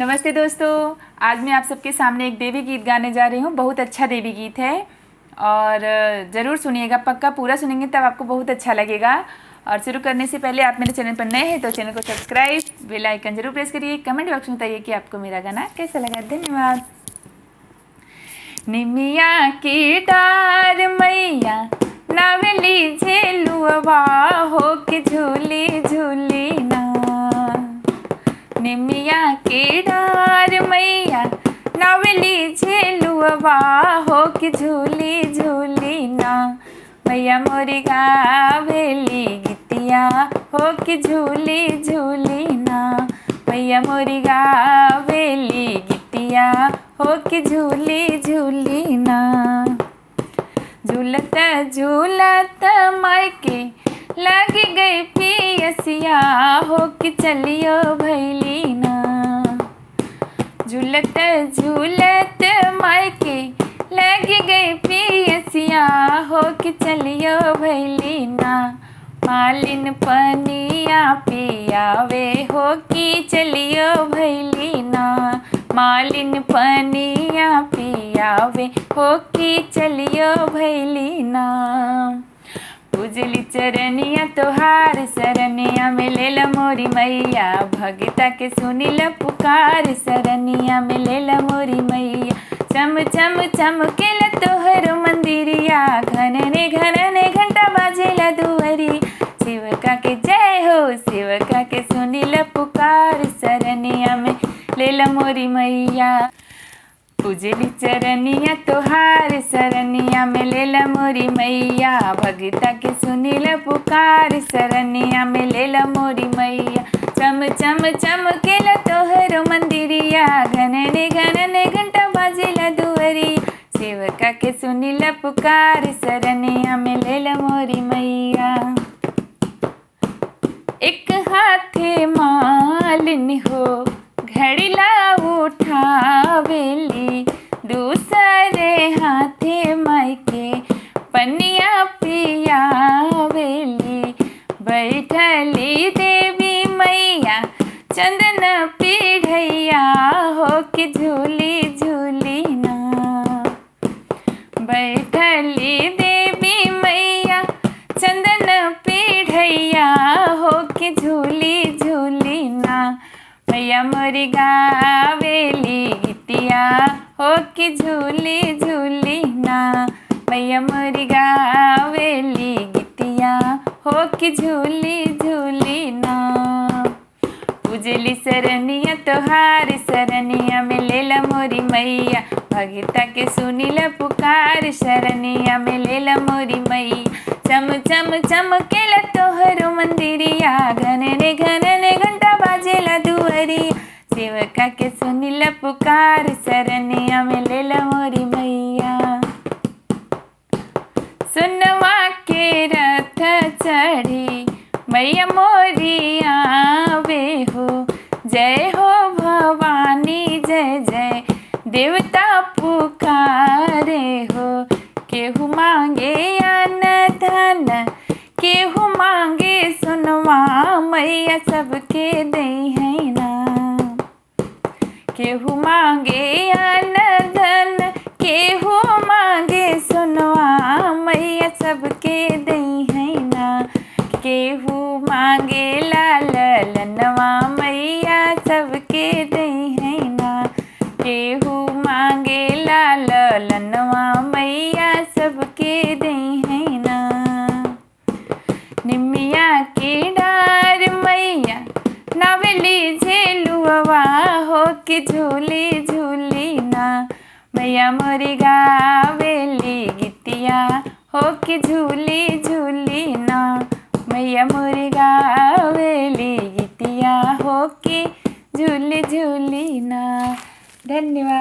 नमस्ते दोस्तों, आज मैं आप सबके सामने एक देवी गीत गाने जा रही हूँ। बहुत अच्छा देवी गीत है और ज़रूर सुनिएगा, पक्का पूरा सुनेंगे तब आपको बहुत अच्छा लगेगा। और शुरू करने से पहले आप मेरे चैनल पर नए हैं तो चैनल को सब्सक्राइब, बेल आइकन जरूर प्रेस करिए। कमेंट बॉक्स में बताइए कि आपको मेरा गाना कैसा लगा। धन्यवाद। निमिया की डार मैया नावली झेलुआ हो के झूली झूली ना। निमिया की डार मैया नावली झेलुआ हो के झूली झूली ना। मैया मोरी गावेली गीतिया हो के झूली झूली ना। मैया मोरी गावेली गीतिया हो के झूली झूली ना। झूलत झूलत मायके लग गई पियसिया हो के चलियो भैली ना। झूलत झूलत मायके लग गई पियसिया हो के चलियो भैली ना। मालिन पनिया पियावे हो कि चलियो भैली ना। मालिन पनिया पियावे हो कि चलियो भैली ना। पूजली चरनिया तोहार सरनिया में लेला मोरी मैया। भगता के सुनिला पुकार सरनिया में लेला मोरी मैया। चम चम चमकेला तोहर मंदिरिया। घनने घनने घंटा बाजेला दुअरी। शिवका के जय हो, शिवका के सुनिला पुकार सरनिया में लेला मोरी मैया। पूजली चरनिया तोहार सरनिया में लेला मोरी मैया। भगता के सुनिला पुकार सरनिया में लेला मोरी मैया। चम चम चमकेला तोहर मंदिरिया। घनने घनने घंटा बाजेला दुअरी। शिवका के सुनिला पुकार सरनिया में लेला मोरी मैया। एक हाथे मालिन हो घड़िला उठावेली। दूसरे हाथे मायके पनिया पियावेली। बैठली देवी मैया चंदन पीढ़ैया हो के झूली झूली ना। बैठली देवी मैया चंदन पीढ़ैया हो के झूली झूली ना। मैया मोरी गावेली गीतिया हो के झूली झूली ना। मैया मोरी गावेली गीतिया हो के झूली झूली ना। पूजली सरनिया तोहार सरनिया में लेला मोरी मैया। भगता के सुनिला पुकार सरनिया में लेला मोरी मैया। चम चम चमकेला तोहर मंदिरिया। घनने घनने घंटा बाजेला दुअरी। शिवका के सुनिला पुकार सरनिया में लेला मोरी मैया। सुनवा के रथ चढ़ी मैया मोरी आवे हो। जय हो भवानी जय जय देवता पुकारे हो। केहू मांगे अन्न धन केहू मांगे सुनवा मैया सबके दई है ना। केहू मांगे अन्न धन केहू मांगे सुनवा मैया सबके दई है ना। केहू मांगे लाल लनवा मैया सबके दई है ना। केहू मांगे लाल लनवा मैया सबके दई है ना। निमिया की डार मैया नावली झेलुआ हो के झूली झूली ना। मैया मोरी गावेली गीतिया हो के झूली झूली ना। मैया मोरी गावेली गीतिया हो के झूली झूली ना। धन्यवाद।